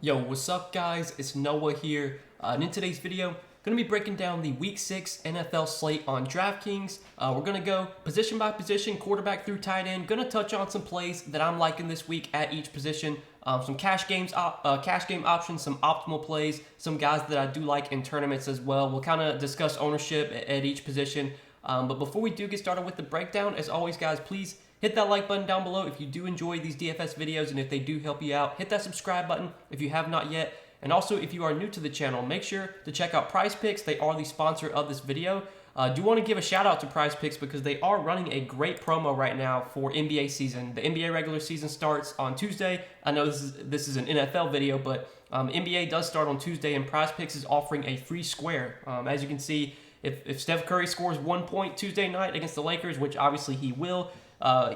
Yo, what's up guys? It's Noah here, and in today's video, going to be breaking down the Week 6 NFL slate on Draftkings. We're going to go position by position, quarterback through tight end. Going to touch on some plays that I'm liking this week at each position, some cash game options, some optimal plays, some guys that I do like in tournaments as well. We'll kind of discuss ownership at each position. But before we do get started with the breakdown, as always guys, please hit that like button down below if you do enjoy these DFS videos and if they do help you out. Hit that subscribe button if you have not yet. And also, if you are new to the channel, make sure to check out Prize Picks. They are the sponsor of this video. I do want to give a shout out to Prize Picks because they are running a great promo right now for NBA season. The NBA regular season starts on Tuesday. I know this is an NFL video, but NBA does start on Tuesday, and Prize Picks is offering a free square. As you can see, if Steph Curry scores 1 point Tuesday night against the Lakers, which obviously he will,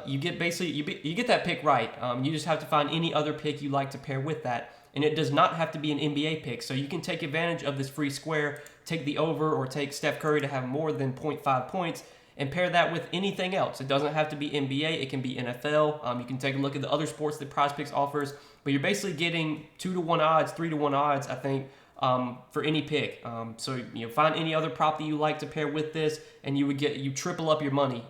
you get that pick right. You just have to find any other pick you like to pair with that, and it does not have to be an NBA pick. So you can take advantage of this free square, take the over, or take Steph Curry to have more than 0.5 points, and pair that with anything else. It doesn't have to be NBA. It can be NFL. You can take a look at the other sports that Prize Picks offers, but you're basically getting 2-to-1 odds, 3-to-1 odds, I think, for any pick. So find any other prop that you like to pair with this, and you triple up your money,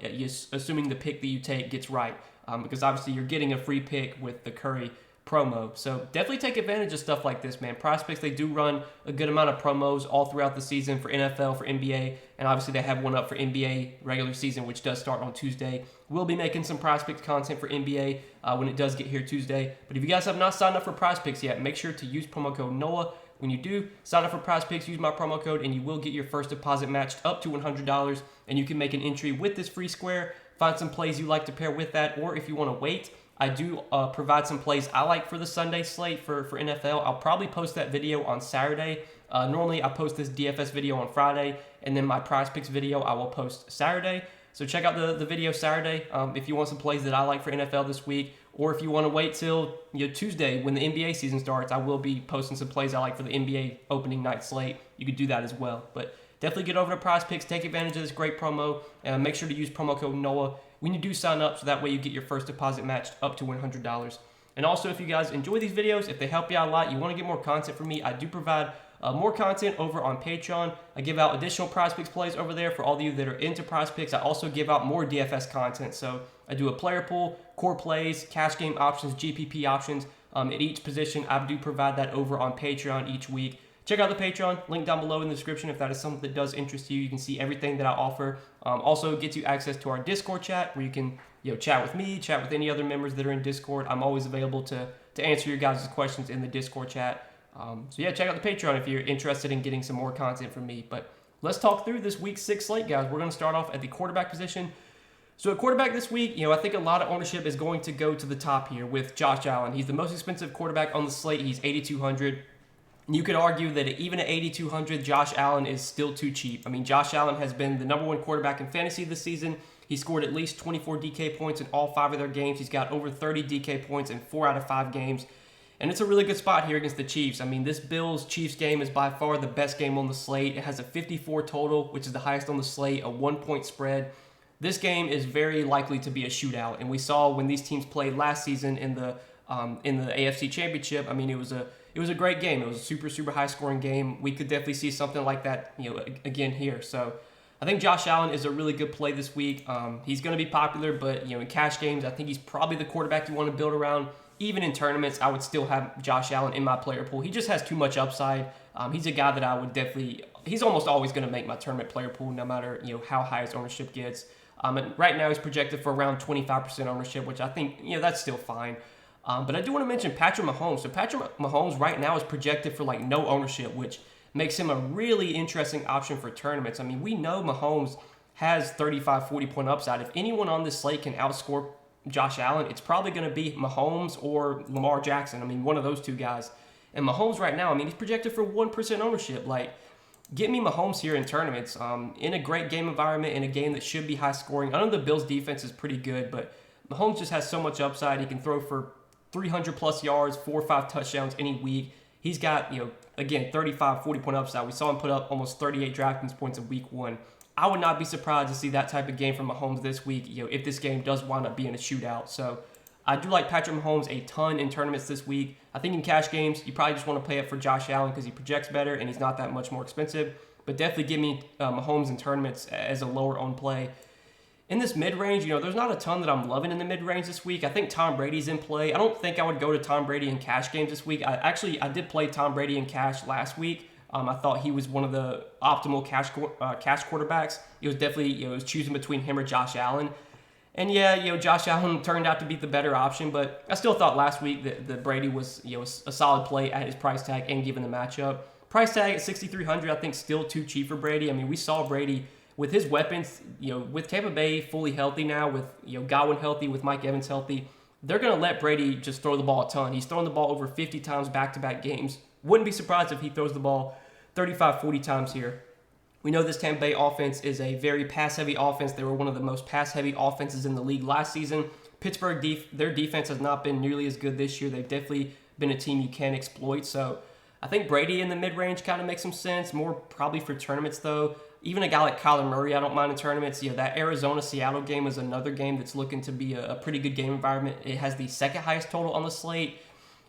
assuming the pick that you take gets right. Because obviously you're getting a free pick with the Curry promo. So definitely take advantage of stuff like this, man. Prize Picks, they do run a good amount of promos all throughout the season for NFL, for NBA, and obviously they have one up for NBA regular season, which does start on Tuesday. We'll be making some Prize Picks content for NBA when it does get here Tuesday. But if you guys have not signed up for Prize Picks yet, make sure to use promo code NOAH. When you do sign up for Prize Picks, use my promo code, and you will get your first deposit matched up to $100, and you can make an entry with this free square. Find some plays you like to pair with that, or if you want to wait, I do provide some plays I like for the Sunday slate for NFL. I'll probably post that video on Saturday. Normally, I post this DFS video on Friday, and then my Prize Picks video I will post Saturday. So check out the video Saturday if you want some plays that I like for NFL this week, or if you want to wait till Tuesday when the NBA season starts. I will be posting some plays I like for the NBA opening night slate. You could do that as well. But definitely get over to Prize Picks, take advantage of this great promo, and make sure to use promo code NOAH when you do sign up, so that way you get your first deposit matched up to $100. And also, if you guys enjoy these videos, if they help you out a lot, you want to get more content from me, I do provide more content over on Patreon. I give out additional Prize Picks plays over there for all of you that are into Prize Picks. I also give out more DFS content. So I do a player pool, core plays, cash game options, GPP options at each position. I do provide that over on Patreon each week. Check out the Patreon, link down below in the description if that is something that does interest you. You can see everything that I offer. Also gets you access to our Discord chat, where you can chat with me, chat with any other members that are in Discord. I'm always available to answer your guys' questions in the Discord chat. So yeah, check out the Patreon if you're interested in getting some more content from me. But let's talk through this Week 6 slate, guys. We're going to start off at the quarterback position. So at quarterback this week, I think a lot of ownership is going to go to the top here with Josh Allen. He's the most expensive quarterback on the slate. He's $8,200. You could argue that even at $8,200, Josh Allen is still too cheap. I mean, Josh Allen has been the number one quarterback in fantasy this season. He scored at least 24 DK points in all 5 of their games. He's got over 30 DK points in 4 out of 5 games. And it's a really good spot here against the Chiefs. I mean, this Bills-Chiefs game is by far the best game on the slate. It has a 54 total, which is the highest on the slate, a 1-point spread. This game is very likely to be a shootout. And we saw when these teams played last season in the AFC Championship, I mean, it was a great game. It was a super, super high-scoring game. We could definitely see something like that, again here. So I think Josh Allen is a really good play this week. He's going to be popular, but in cash games, I think he's probably the quarterback you want to build around. Even in tournaments, I would still have Josh Allen in my player pool. He just has too much upside. He's a guy that I would definitely. He's almost always going to make my tournament player pool, no matter how high his ownership gets. And right now, he's projected for around 25% ownership, which I think that's still fine. But I do want to mention Patrick Mahomes. So Patrick Mahomes right now is projected for no ownership, which makes him a really interesting option for tournaments. I mean, we know Mahomes has 35, 40-point upside. If anyone on this slate can outscore Josh Allen, it's probably going to be Mahomes or Lamar Jackson. I mean, one of those two guys. And Mahomes right now, I mean, he's projected for 1% ownership. Get me Mahomes here in tournaments, in a great game environment, in a game that should be high scoring. I know the Bills defense is pretty good, but Mahomes just has so much upside. He can throw for 300 plus yards, 4 or 5 touchdowns any week. He's got, again, 35, 40-point upside. We saw him put up almost 38 DraftKings points in week 1. I would not be surprised to see that type of game from Mahomes this week, if this game does wind up being a shootout. So I do like Patrick Mahomes a ton in tournaments this week. I think in cash games, you probably just want to play it for Josh Allen because he projects better and he's not that much more expensive. But definitely give me Mahomes in tournaments as a lower owned play. In this mid-range, there's not a ton that I'm loving in the mid-range this week. I think Tom Brady's in play. I don't think I would go to Tom Brady in cash games this week. I did play Tom Brady in cash last week. I thought he was one of the optimal cash quarterbacks. It was definitely, it was choosing between him or Josh Allen. And yeah, Josh Allen turned out to be the better option, but I still thought last week that Brady was, a solid play at his price tag and given the matchup. Price tag at $6,300, I think still too cheap for Brady. I mean, we saw Brady with his weapons, with Tampa Bay fully healthy now, with Godwin healthy, with Mike Evans healthy, they're going to let Brady just throw the ball a ton. He's thrown the ball over 50 times back-to-back games. Wouldn't be surprised if he throws the ball 35, 40 times here. We know this Tampa Bay offense is a very pass-heavy offense. They were one of the most pass-heavy offenses in the league last season. Pittsburgh, their defense has not been nearly as good this year. They've definitely been a team you can exploit. So I think Brady in the mid-range kind of makes some sense. More probably for tournaments, though. Even a guy like Kyler Murray, I don't mind in tournaments. That Arizona-Seattle game is another game that's looking to be a pretty good game environment. It has the second highest total on the slate.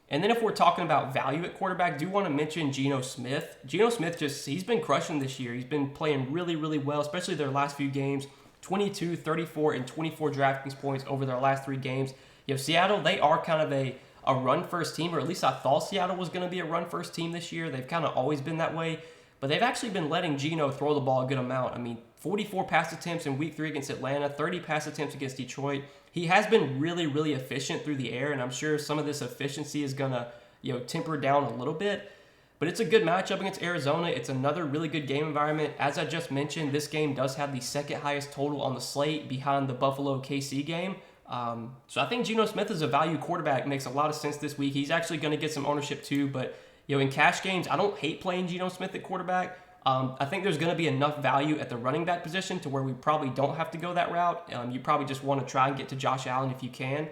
And then if we're talking about value at quarterback, do want to mention Geno Smith. Geno Smith he's been crushing this year. He's been playing really, really well, especially their last few games. 22, 34, and 24 DraftKings points over their last 3 games. Seattle, they are kind of a run-first team, or at least I thought Seattle was going to be a run-first team this year. They've kind of always been that way. But they've actually been letting Geno throw the ball a good amount. I mean, 44 pass attempts in Week 3 against Atlanta, 30 pass attempts against Detroit. He has been really, really efficient through the air, and I'm sure some of this efficiency is going to, temper down a little bit. But it's a good matchup against Arizona. It's another really good game environment. As I just mentioned, this game does have the second highest total on the slate behind the Buffalo-KC game. So I think Geno Smith as a value quarterback makes a lot of sense this week. He's actually going to get some ownership too, but in cash games, I don't hate playing Geno Smith at quarterback. I think there's going to be enough value at the running back position to where we probably don't have to go that route. You probably just want to try and get to Josh Allen if you can.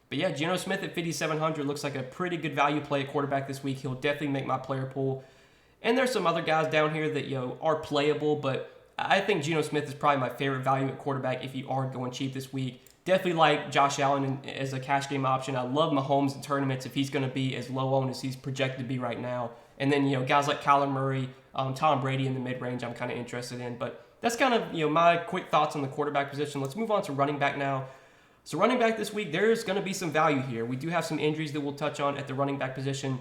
But yeah, Geno Smith at 5,700 looks like a pretty good value play at quarterback this week. He'll definitely make my player pool. And there's some other guys down here that are playable, but I think Geno Smith is probably my favorite value at quarterback if you are going cheap this week. Definitely like Josh Allen as a cash game option. I love Mahomes in tournaments if he's going to be as low owned as he's projected to be right now. And then, guys like Kyler Murray, Tom Brady in the mid-range I'm kind of interested in. But that's kind of, my quick thoughts on the quarterback position. Let's move on to running back now. So running back this week, there's going to be some value here. We do have some injuries that we'll touch on at the running back position.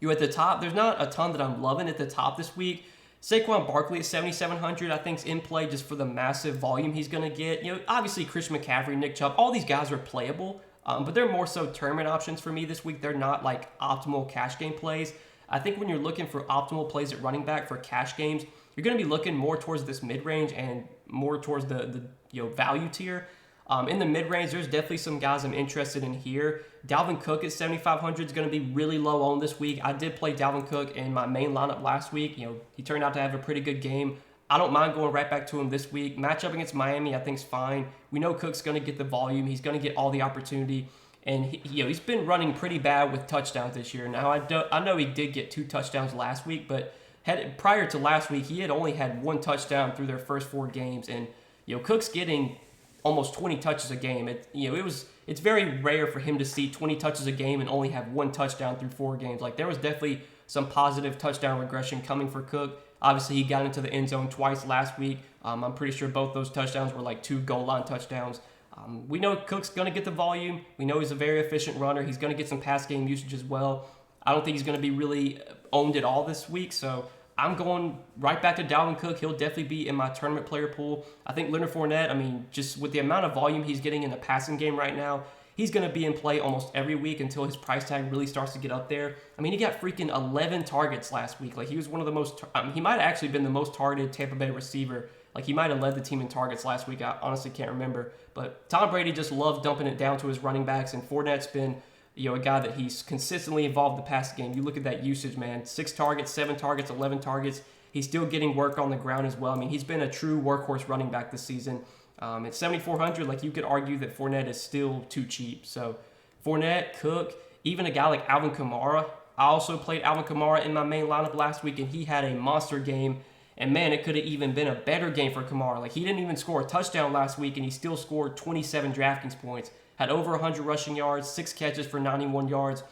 At the top, there's not a ton that I'm loving at the top this week. Saquon Barkley at 7,700, I think, is in play just for the massive volume he's going to get. Obviously, Christian McCaffrey, Nick Chubb, all these guys are playable, but they're more so tournament options for me this week. They're not like optimal cash game plays. I think when you're looking for optimal plays at running back for cash games, you're going to be looking more towards this mid-range and more towards the value tier. In the mid-range, there's definitely some guys I'm interested in here. Dalvin Cook at 7,500 is going to be really low owned this week. I did play Dalvin Cook in my main lineup last week. He turned out to have a pretty good game. I don't mind going right back to him this week. Matchup against Miami, I think, is fine. We know Cook's going to get the volume. He's going to get all the opportunity. And he's been running pretty bad with touchdowns this year. Now, I know he did get 2 touchdowns last week, but prior to last week, he had only had 1 touchdown through their first 4 games. And, Cook's getting almost 20 touches a game. It's very rare for him to see 20 touches a game and only have 1 touchdown through 4 games. Like, there was definitely some positive touchdown regression coming for Cook. Obviously, he got into the end zone twice last week. I'm pretty sure both those touchdowns were like 2 goal line touchdowns. We know Cook's going to get the volume. We know he's a very efficient runner. He's going to get some pass game usage as well. I don't think he's going to be really owned at all this week, so I'm going right back to Dalvin Cook. He'll definitely be in my tournament player pool. I think Leonard Fournette, just with the amount of volume he's getting in the passing game right now, he's going to be in play almost every week until his price tag really starts to get up there. He got freaking 11 targets last week. Like, he was one of the most, he might have actually been the most targeted Tampa Bay receiver. Like, he might have led the team in targets last week. I honestly can't remember. But Tom Brady just loves dumping it down to his running backs, and Fournette's been a guy that he's consistently involved in the passing game. You look at that usage, man. 6 targets, 7 targets, 11 targets. He's still getting work on the ground as well. He's been a true workhorse running back this season. At 7,400, like, you could argue that Fournette is still too cheap. So Fournette, Cook, even a guy like Alvin Kamara. I also played Alvin Kamara in my main lineup last week, and he had a monster game. And man, it could have even been a better game for Kamara. Like, he didn't even score a touchdown last week, and he still scored 27 DraftKings points. Had over 100 rushing yards, 6 catches for 91 yards.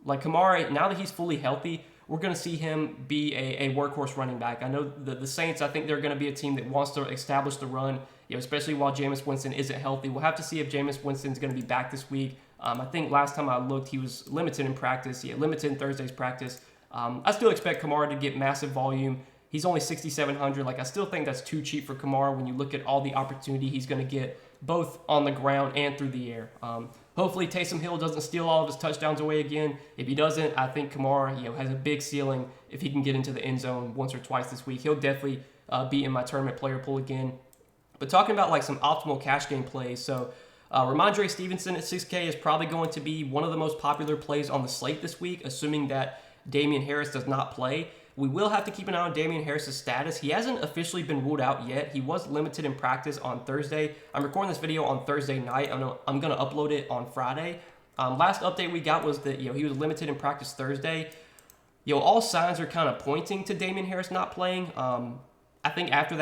Like Kamara, now that he's fully healthy, we're going to see him be a workhorse running back. I know the Saints, I think they're going to be a team that wants to establish the run, especially while Jameis Winston isn't healthy. We'll have to see if Jameis Winston's going to be back this week. I think last time I looked, he was limited in practice, limited in Thursday's practice. I still expect Kamara to get massive volume. He's only 6,700. Like, I still think that's too cheap for Kamara when you look at all the opportunity he's going to get both on the ground and through the air. Hopefully Taysom Hill doesn't steal all of his touchdowns away again. If he doesn't, I think Kamara, has a big ceiling if he can get into the end zone once or twice this week. He'll definitely be in my tournament player pool again. But talking about like some optimal cash game plays, so Ramondre Stevenson at 6K is probably going to be one of the most popular plays on the slate this week, assuming that Damian Harris does not play. We will have to keep an eye on Damian Harris's status. He hasn't officially been ruled out yet. He was limited in practice on Thursday. I'm recording this video on Thursday night. I'm going to upload it on Friday. Last update we got was that he was limited in practice Thursday. All signs are kind of pointing to Damian Harris not playing. I think after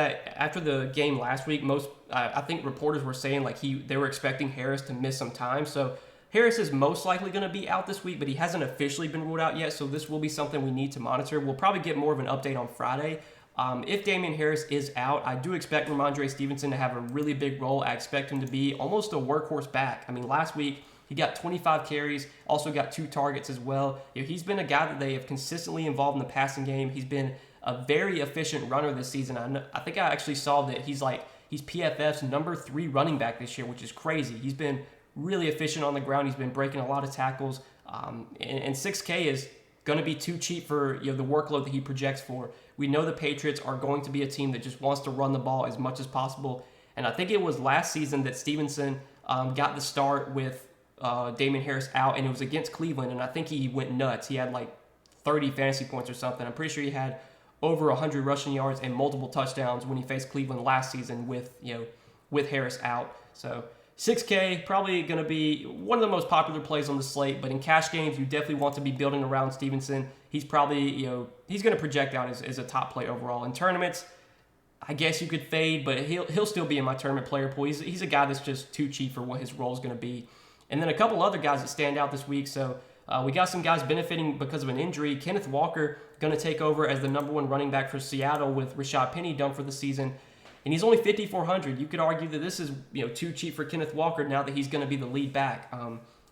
the game last week, I think reporters were saying like they were expecting Harris to miss some time. So Harris is most likely going to be out this week, but he hasn't officially been ruled out yet, so this will be something we need to monitor. We'll probably get more of an update on Friday. If Damian Harris is out, I do expect Ramondre Stevenson to have a really big role. I expect him to be almost a workhorse back. I mean, last week he got 25 carries, also got 2 targets as well. He's been a guy that they have consistently involved in the passing game. He's been a very efficient runner this season. I think I actually saw that he's PFF's number 3 running back this year, which is crazy. He's been really efficient on the ground. He's been breaking a lot of tackles. And 6K is going to be too cheap for the workload that he projects for. We know the Patriots are going to be a team that just wants to run the ball as much as possible. And I think it was last season that Stevenson got the start with Damian Harris out, and it was against Cleveland. And I think he went nuts. He had like 30 fantasy points or something. I'm pretty sure he had over 100 rushing yards and multiple touchdowns when he faced Cleveland last season with Harris out. So 6K, probably going to be one of the most popular plays on the slate, but in cash games, you definitely want to be building around Stevenson. He's probably, he's going to project out as a top play overall. In tournaments, I guess you could fade, but he'll still be in my tournament player pool. He's a guy that's just too cheap for what his role is going to be. And then a couple other guys that stand out this week. So we got some guys benefiting because of an injury. Kenneth Walker going to take over as the number 1 running back for Seattle with Rashad Penny done for the season. And he's only 5,400. You could argue that this is too cheap for Kenneth Walker now that he's going to be the lead back.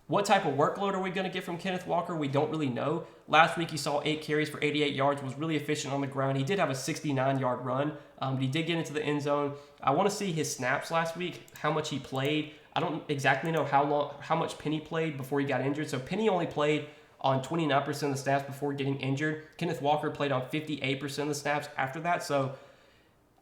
What type of workload are we going to get from Kenneth Walker? We don't really know. Last week he saw 8 carries for 88 yards, was really efficient on the ground. He did have a 69-yard run, but he did get into the end zone. I want to see his snaps last week, how much he played. I don't exactly know how much Penny played before he got injured. So Penny only played on 29% of the snaps before getting injured. Kenneth Walker played on 58% of the snaps after that. So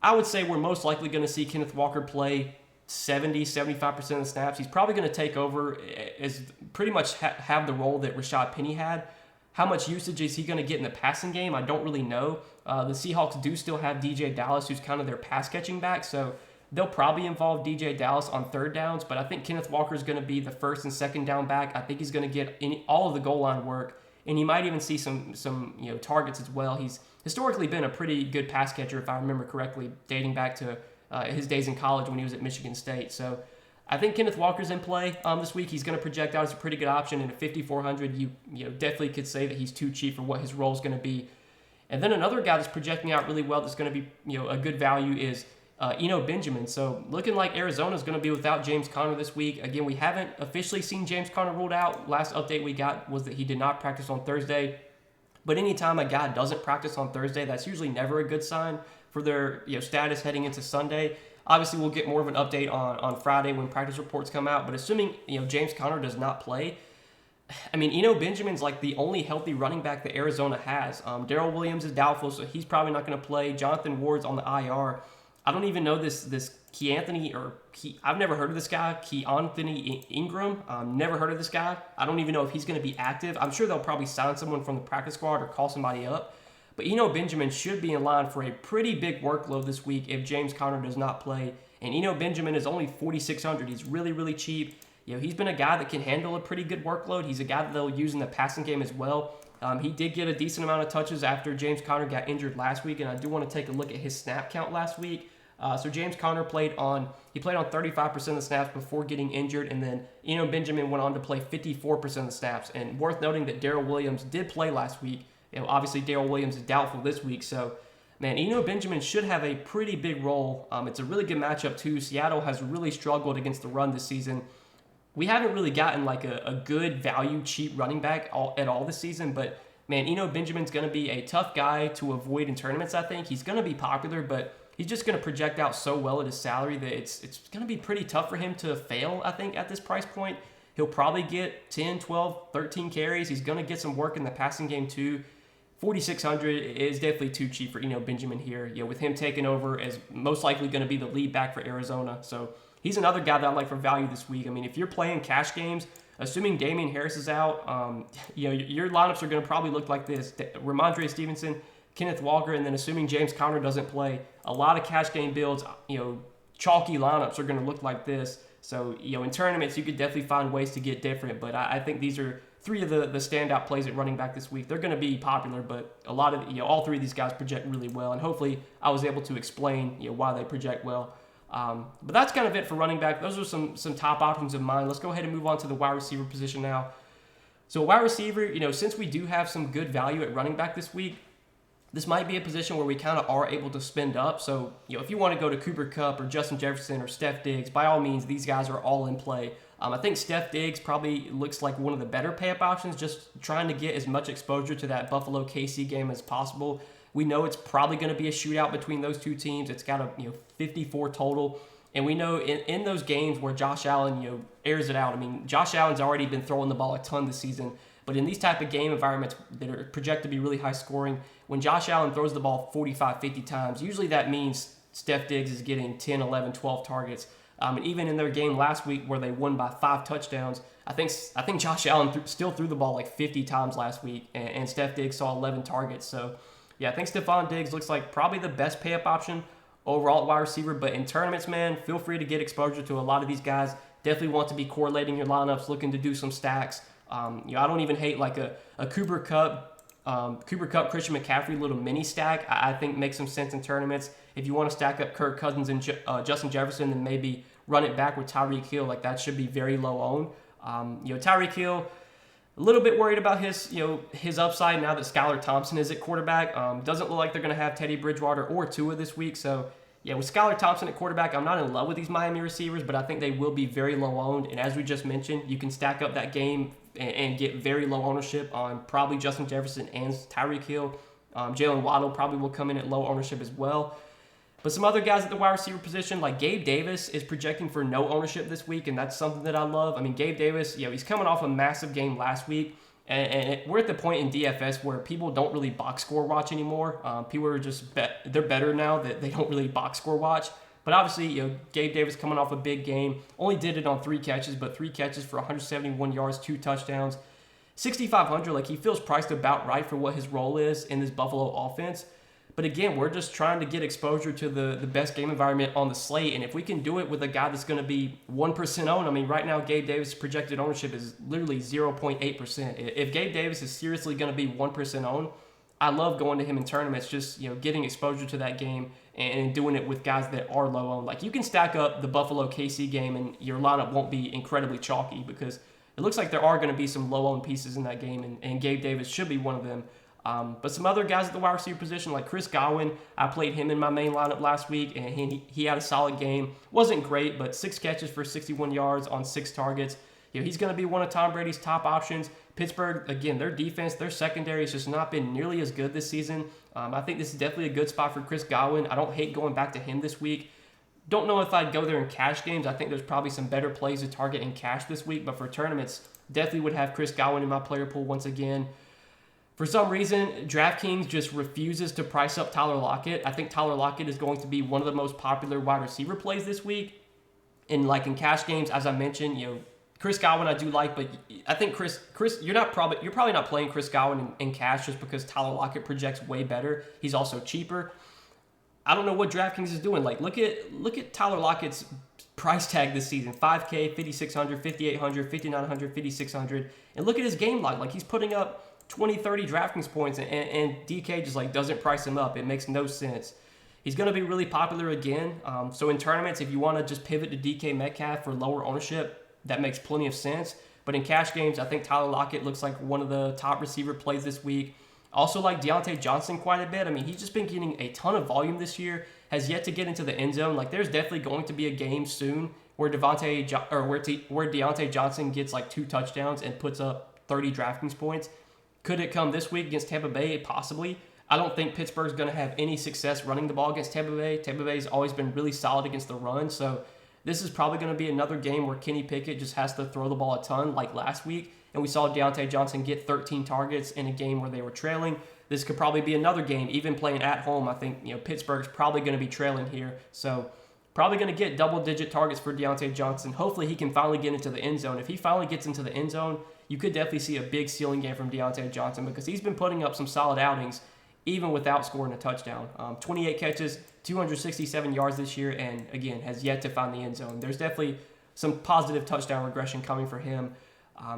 I would say we're most likely going to see Kenneth Walker play 75% of the snaps. He's probably going to take over as pretty much have the role that Rashad Penny had. How much usage is he going to get in the passing game? I don't really know. The Seahawks do still have DJ Dallas, who's kind of their pass-catching back, so they'll probably involve DJ Dallas on 3rd downs, but I think Kenneth Walker is going to be the 1st and 2nd down back. I think he's going to get all of the goal line work, and he might even see some targets as well. He's historically been a pretty good pass catcher, if I remember correctly, dating back to his days in college when he was at Michigan State. So I think Kenneth Walker's in play this week. He's going to project out as a pretty good option, and at 5,400, you definitely could say that he's too cheap for what his role is going to be. And then another guy that's projecting out really well that's going to be a good value is Eno Benjamin. So looking like Arizona's going to be without James Conner this week. Again, we haven't officially seen James Conner ruled out. Last update we got was that he did not practice on Thursday. But anytime a guy doesn't practice on Thursday, that's usually never a good sign for their status heading into Sunday. Obviously, we'll get more of an update on Friday when practice reports come out. But assuming James Conner does not play, I mean, Eno Benjamin's like the only healthy running back that Arizona has. Darrell Williams is doubtful, so he's probably not going to play. Jonathan Ward's on the IR. I don't even know this I've never heard of this guy, Keontae Ingram. Never heard of this guy. I don't even know if he's going to be active. I'm sure they'll probably sign someone from the practice squad or call somebody up. But Eno Benjamin should be in line for a pretty big workload this week if James Conner does not play. And Eno Benjamin is only 4,600. He's really, really cheap. He's been a guy that can handle a pretty good workload. He's a guy that they'll use in the passing game as well. He did get a decent amount of touches after James Conner got injured last week, and I do want to take a look at his snap count last week. So James Conner played on 35% of the snaps before getting injured, and then Eno Benjamin went on to play 54% of the snaps. And worth noting that Darrell Williams did play last week. Obviously Darrell Williams is doubtful this week, so man, Eno Benjamin should have a pretty big role. It's a really good matchup too. Seattle has really struggled against the run this season. We haven't really gotten like a good value, cheap running back at all this season, but man, Eno Benjamin's going to be a tough guy to avoid in tournaments, I think. He's going to be popular, but he's just going to project out so well at his salary that it's going to be pretty tough for him to fail, I think, at this price point. He'll probably get 10, 12, 13 carries. He's going to get some work in the passing game too. 4,600 is definitely too cheap for Eno Benjamin here. With him taking over as most likely going to be the lead back for Arizona. So he's another guy that I like for value this week. I mean, if you're playing cash games, assuming Damian Harris is out, your lineups are going to probably look like this. Ramondre Stevenson, Kenneth Walker, and then assuming James Conner doesn't play, a lot of cash game builds, chalky lineups are going to look like this. So, in tournaments, you could definitely find ways to get different, but I think these are three of the standout plays at running back this week. They're going to be popular, but a lot of, all three of these guys project really well, and hopefully I was able to explain, why they project well. But that's kind of it for running back. Those are some top options of mine. Let's go ahead and move on to the wide receiver position now. So wide receiver, since we do have some good value at running back this week, this might be a position where we kind of are able to spend up. So, if you want to go to Cooper Kupp or Justin Jefferson or Steph Diggs, by all means, these guys are all in play. I think Steph Diggs probably looks like one of the better pay-up options, just trying to get as much exposure to that Buffalo KC game as possible. We know it's probably going to be a shootout between those two teams. It's got a 54 total. And we know in those games where Josh Allen airs it out, I mean, Josh Allen's already been throwing the ball a ton this season. But in these type of game environments that are projected to be really high scoring, when Josh Allen throws the ball 45, 50 times, usually that means Steph Diggs is getting 10, 11, 12 targets. And even in their game last week where they won by 5 touchdowns, I think Josh Allen still threw the ball like 50 times last week, and Steph Diggs saw 11 targets. So, yeah, I think Stephon Diggs looks like probably the best pay-up option overall at wide receiver. But in tournaments, man, feel free to get exposure to a lot of these guys. Definitely want to be correlating your lineups, looking to do some stacks. I don't even hate like a Cooper Kupp, Christian McCaffrey little mini stack. I think makes some sense in tournaments. If you want to stack up Kirk Cousins and Justin Jefferson, then maybe run it back with Tyreek Hill. Like that should be very low owned. Tyreek Hill, a little bit worried about his upside now that Skylar Thompson is at quarterback. Doesn't look like they're going to have Teddy Bridgewater or Tua this week. So, yeah, with Skylar Thompson at quarterback, I'm not in love with these Miami receivers, but I think they will be very low owned. And as we just mentioned, you can stack up that game and get very low ownership on probably Justin Jefferson and Tyreek Hill. Jalen Waddle probably will come in at low ownership as well. But some other guys at the wide receiver position, like Gabe Davis, is projecting for no ownership this week, and that's something that I love. I mean, Gabe Davis, he's coming off a massive game last week, and we're at the point in DFS where people don't really box score watch anymore. People are just they're better now that they don't really box score watch. But obviously, Gabe Davis coming off a big game, only did it on 3 catches, but 3 catches for 171 yards, 2 touchdowns, 6,500. Like he feels priced about right for what his role is in this Buffalo offense. But again, we're just trying to get exposure to the best game environment on the slate. And if we can do it with a guy that's going to be 1% owned, I mean, right now, Gabe Davis' projected ownership is literally 0.8%. If Gabe Davis is seriously going to be 1% owned, I love going to him in tournaments, just, getting exposure to that game and doing it with guys that are low owned. Like you can stack up the Buffalo KC game and your lineup won't be incredibly chalky because it looks like there are going to be some low owned pieces in that game, and Gabe Davis should be one of them. But some other guys at the wide receiver position, like Chris Godwin, I played him in my main lineup last week, and he had a solid game. Wasn't great, but 6 catches for 61 yards on 6 targets. He's going to be one of Tom Brady's top options. Pittsburgh, again, their defense, their secondary has just not been nearly as good this season. I think this is definitely a good spot for Chris Godwin. I don't hate going back to him this week. Don't know if I'd go there in cash games. I think there's probably some better plays to target in cash this week, but for tournaments, definitely would have Chris Godwin in my player pool once again. For some reason, Draftkings just refuses to price up Tyler Lockett. I think Tyler Lockett is going to be one of the most popular wide receiver plays this week. And like in cash games, as I mentioned, Chris Godwin I do like, but I think Chris, you're probably not playing Chris Godwin in cash just because Tyler Lockett projects way better. He's also cheaper. I don't know what DraftKings is doing. Like look at Tyler Lockett's price tag this season: 5K, 5,600, 5,800, 5,900, 5,600, and look at his game log. Like he's putting up 20, 30 DraftKings points, and DK just like doesn't price him up. It makes no sense. He's going to be really popular again. So in tournaments, if you want to just pivot to DK Metcalf for lower ownership, that makes plenty of sense. But in cash games, I think Tyler Lockett looks like one of the top receiver plays this week. Also like Deontay Johnson quite a bit. I mean, he's just been getting a ton of volume this year, has yet to get into the end zone. Like, there's definitely going to be a game soon where Deontay Johnson gets like 2 touchdowns and puts up 30 DraftKings points. Could it come this week against Tampa Bay? Possibly. I don't think Pittsburgh's going to have any success running the ball against Tampa Bay. Tampa Bay's always been really solid against the run, so this is probably going to be another game where Kenny Pickett just has to throw the ball a ton like last week, and we saw Deontay Johnson get 13 targets in a game where they were trailing. This could probably be another game, even playing at home. I think Pittsburgh's probably going to be trailing here, so probably going to get double-digit targets for Deontay Johnson. Hopefully he can finally get into the end zone. If he finally gets into the end zone, you could definitely see a big ceiling game from Deontay Johnson because he's been putting up some solid outings even without scoring a touchdown. 28 catches, 267 yards this year, and again, has yet to find the end zone. There's definitely some positive touchdown regression coming for him.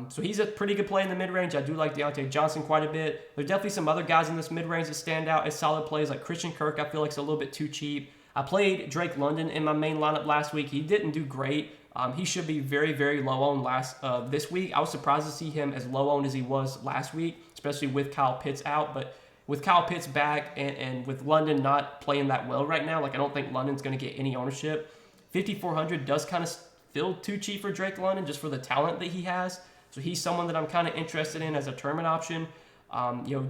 So he's a pretty good play in the mid-range. I do like Deontay Johnson quite a bit. There's definitely some other guys in this mid-range that stand out as solid plays, like Christian Kirk. I feel like it's a little bit too cheap. I played Drake London in my main lineup last week. He didn't do great. He should be very, very low owned this week. I was surprised to see him as low owned as he was last week, especially with Kyle Pitts out. But with Kyle Pitts back and with London not playing that well right now, like I don't think London's going to get any ownership. 5,400 does kind of feel too cheap for Drake London just for the talent that he has. So he's someone that I'm kind of interested in as a tournament option.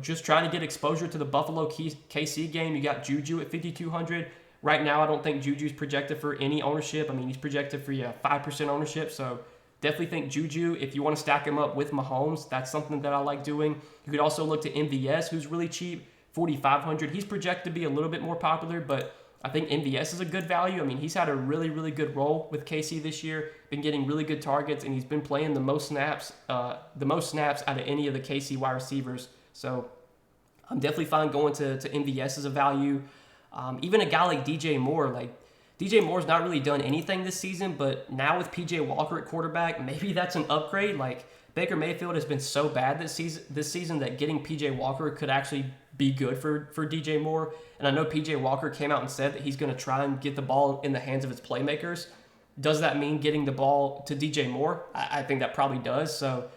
Just trying to get exposure to the Buffalo KC game. You got Juju at 5,200. Right now, I don't think Juju's projected for any ownership. I mean, he's projected for 5% ownership. So definitely think Juju, if you want to stack him up with Mahomes, that's something that I like doing. You could also look to MVS, who's really cheap, 4,500. He's projected to be a little bit more popular, but I think MVS is a good value. I mean, he's had a really, really good role with KC this year, been getting really good targets, and he's been playing the most snaps out of any of the KC wide receivers. So I'm definitely fine going to MVS as a value. Even a guy like DJ Moore, DJ Moore's not really done anything this season, but now with PJ Walker at quarterback, maybe that's an upgrade. Like, Baker Mayfield has been so bad this season that getting PJ Walker could actually be good for DJ Moore. And I know PJ Walker came out and said that he's going to try and get the ball in the hands of his playmakers. Does that mean getting the ball to DJ Moore? I think that probably does. So,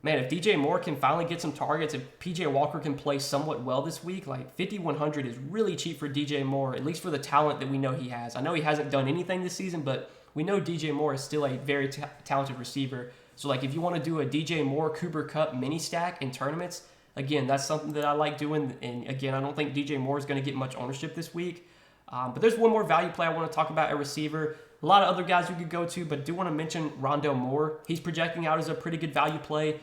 man, if DJ Moore can finally get some targets, if PJ Walker can play somewhat well this week, 5,100 is really cheap for DJ Moore, at least for the talent that we know he has. I know he hasn't done anything this season, but we know DJ Moore is still a very talented receiver. So, if you want to do a DJ Moore, Cooper Kupp mini stack in tournaments, again, that's something that I like doing. And again, I don't think DJ Moore is going to get much ownership this week. But there's one more value play I want to talk about, a receiver. A lot of other guys you could go to, but do want to mention Rondale Moore. He's projecting out as a pretty good value play.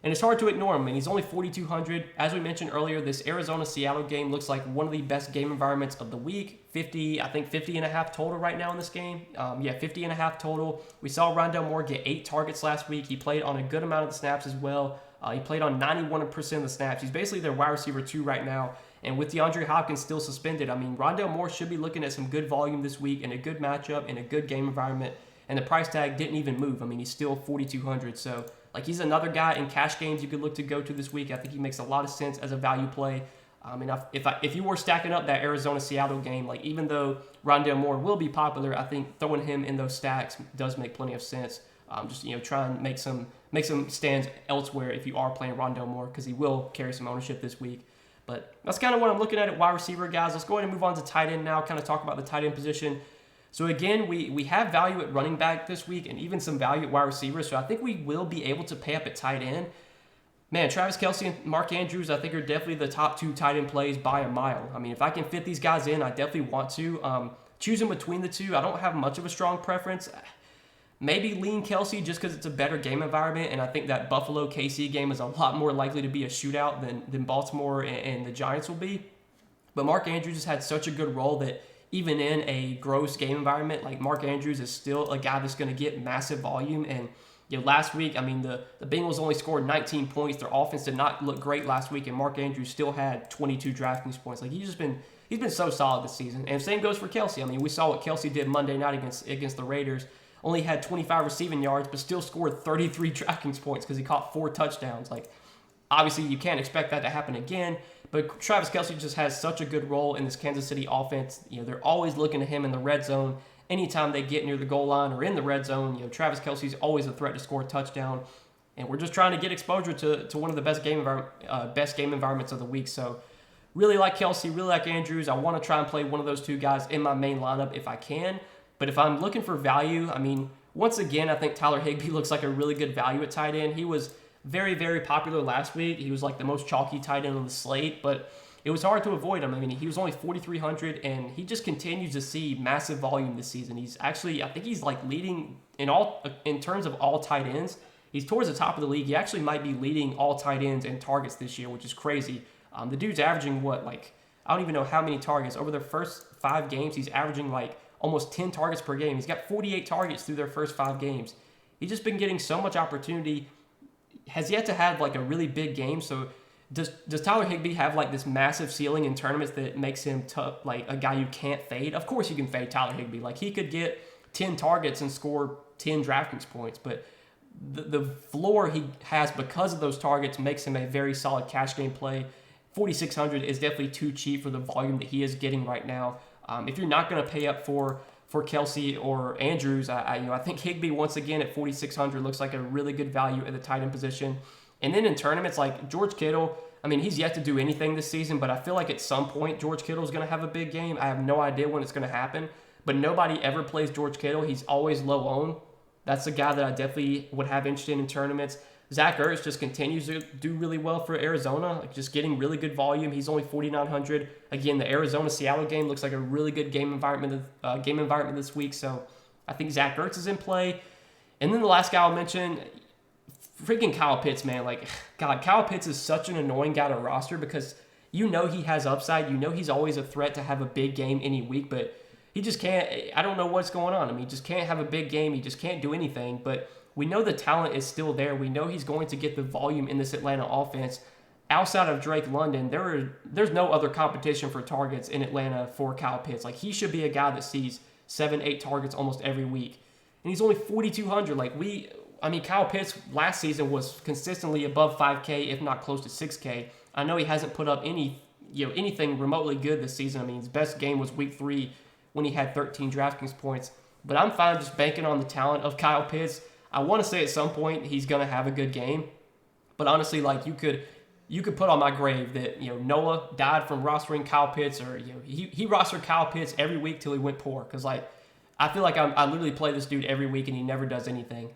And it's hard to ignore him, and he's only 4,200. As we mentioned earlier, this Arizona-Seattle game looks like one of the best game environments of the week. 50 and a half total right now in this game. 50 and a half total. We saw Rondale Moore get 8 targets last week. He played on a good amount of the snaps as well. He played on 91% of the snaps. He's basically their wide receiver 2 right now. And with DeAndre Hopkins still suspended, Rondale Moore should be looking at some good volume this week in a good matchup, in a good game environment. And the price tag didn't even move. He's still 4,200. So, he's another guy in cash games you could look to go to this week. I think he makes a lot of sense as a value play. If you were stacking up that Arizona-Seattle game, even though Rondale Moore will be popular, I think throwing him in those stacks does make plenty of sense. Try and make some stands elsewhere if you are playing Rondale Moore, because he will carry some ownership this week. But that's kind of what I'm looking at wide receiver, guys. Let's go ahead and move on to tight end now, kind of talk about the tight end position. So again, we have value at running back this week and even some value at wide receiver. So I think we will be able to pay up at tight end. Man, Travis Kelce and Mark Andrews, I think, are definitely the top 2 tight end plays by a mile. If I can fit these guys in, I definitely want to. Choosing between the two, I don't have much of a strong preference. Maybe lean Kelce just because it's a better game environment, and I think that Buffalo KC game is a lot more likely to be a shootout than Baltimore and the Giants will be. But Mark Andrews has had such a good role that even in a gross game environment, Mark Andrews is still a guy that's going to get massive volume. And last week, the Bengals only scored 19 points. Their offense did not look great last week, and Mark Andrews still had 22 DraftKings points. He's been so solid this season. And same goes for Kelce. We saw what Kelce did Monday night against the Raiders. Only had 25 receiving yards, but still scored 33 DraftKings points because he caught 4 touchdowns. Obviously, you can't expect that to happen again. But Travis Kelce just has such a good role in this Kansas City offense. They're always looking to him in the red zone. Anytime they get near the goal line or in the red zone, Travis Kelce's always a threat to score a touchdown. And we're just trying to get exposure to one of the best game environments of the week. So really like Kelce, really like Andrews. I want to try and play one of those two guys in my main lineup if I can. But if I'm looking for value, I mean, once again, I think Tyler Higbee looks like a really good value at tight end. He was very, very popular last week. He was like the most chalky tight end on the slate, but it was hard to avoid him. I mean, he was only 4,300, and he just continues to see massive volume this season. He's actually, I think he's like leading in terms of all tight ends. He's towards the top of the league. He actually might be leading all tight ends in targets this year, which is crazy. The dude's averaging I don't even know how many targets. Over their first 5 games, he's averaging like almost 10 targets per game. He's got 48 targets through their first 5 games. He's just been getting so much opportunity. Has yet to have like a really big game. So does Tyler Higbee have like this massive ceiling in tournaments that makes him tough, like a guy you can't fade? Of course you can fade Tyler Higbee. Like he could get 10 targets and score 10 Draftkings points, but the floor he has because of those targets makes him a very solid cash game play. 4,600 is definitely too cheap for the volume that he is getting right now. If you're not going to pay up for Kelce or Andrews, I think Higbee once again at 4,600 looks like a really good value at the tight end position. And then in tournaments like George Kittle, I mean, he's yet to do anything this season, but I feel like at some point George Kittle is going to have a big game. I have no idea when it's going to happen, but nobody ever plays George Kittle. He's always low owned. That's a guy that I definitely would have interest in tournaments. Zach Ertz just continues to do really well for Arizona, like just getting really good volume. He's only 4,900. Again, the Arizona-Seattle game looks like a really good game environment this week. So I think Zach Ertz is in play. And then the last guy I'll mention, freaking Kyle Pitts, man. Like, God, Kyle Pitts is such an annoying guy to roster because he has upside. He's always a threat to have a big game any week, but he just can't. I don't know what's going on. I mean, he just can't have a big game. He just can't do anything. But we know the talent is still there. We know he's going to get the volume in this Atlanta offense. Outside of Drake London, there's no other competition for targets in Atlanta for Kyle Pitts. Like, he should be a guy that sees 7-8 targets almost every week. And he's only 4,200. Kyle Pitts last season was consistently above 5K, if not close to 6K. I know he hasn't put up anything remotely good this season. I mean, his best game was week 3 when he had 13 DraftKings points. But I'm fine just banking on the talent of Kyle Pitts. I want to say at some point he's going to have a good game. But honestly, like you could put on my grave that Noah died from rostering Kyle Pitts, or he rostered Kyle Pitts every week till he went poor. Because I feel like I literally play this dude every week and he never does anything.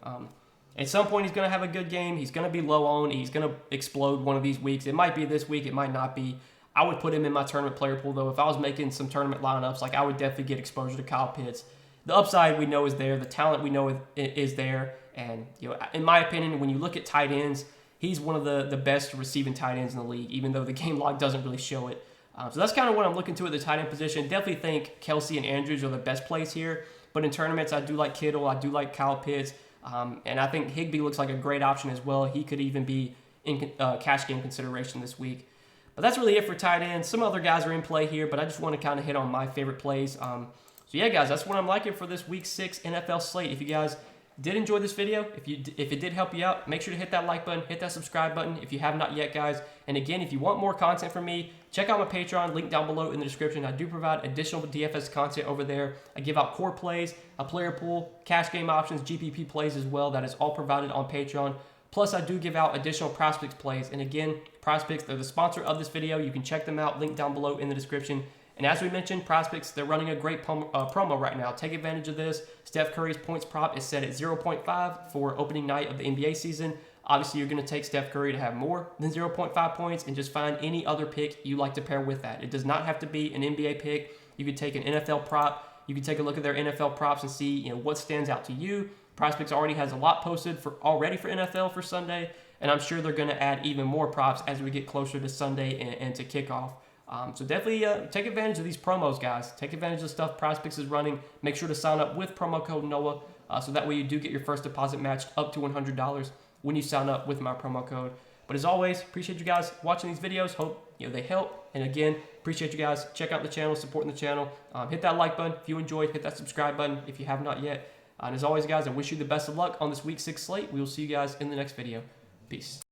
At some point he's going to have a good game. He's going to be low owned. He's going to explode one of these weeks. It might be this week. It might not be. I would put him in my tournament player pool though. If I was making some tournament lineups, I would definitely get exposure to Kyle Pitts. The upside we know is there. The talent we know is there. And in my opinion, when you look at tight ends, he's one of the best receiving tight ends in the league, even though the game log doesn't really show it. So that's kind of what I'm looking to at the tight end position. Definitely think Kelce and Andrews are the best plays here. But in tournaments, I do like Kittle. I do like Kyle Pitts. And I think Higbee looks like a great option as well. He could even be in cash game consideration this week. But that's really it for tight ends. Some other guys are in play here, but I just want to kind of hit on my favorite plays. So yeah, guys, that's what I'm liking for this Week 6 NFL slate. If you guys did enjoy this video, if it did help you out, make sure to hit that like button, hit that subscribe button if you have not yet, guys. And again, if you want more content from me, check out my Patreon, link down below in the description. I do provide additional DFS content over there. I give out core plays, a player pool, cash game options, GPP plays as well. That is all provided on Patreon. Plus, I do give out additional prospects plays. And again, prospects, they're the sponsor of this video. You can check them out, link down below in the description. And as we mentioned, prospects, they're running a great promo right now. Take advantage of this. Steph Curry's points prop is set at 0.5 for opening night of the NBA season. Obviously, you're going to take Steph Curry to have more than 0.5 points and just find any other pick you like to pair with that. It does not have to be an NBA pick. You could take an NFL prop. You can take a look at their NFL props and see what stands out to you. Prospects already has a lot posted already for NFL for Sunday, and I'm sure they're going to add even more props as we get closer to Sunday and to kickoff. So definitely take advantage of these promos, guys. Take advantage of the stuff Prospects is running. Make sure to sign up with promo code NOAH so that way you do get your first deposit matched up to $100 when you sign up with my promo code. But as always, appreciate you guys watching these videos. Hope they help. And again, appreciate you guys. Check out the channel, supporting the channel. Hit that like button if you enjoyed. Hit that subscribe button if you have not yet. And as always, guys, I wish you the best of luck on this Week 6 slate. We will see you guys in the next video. Peace.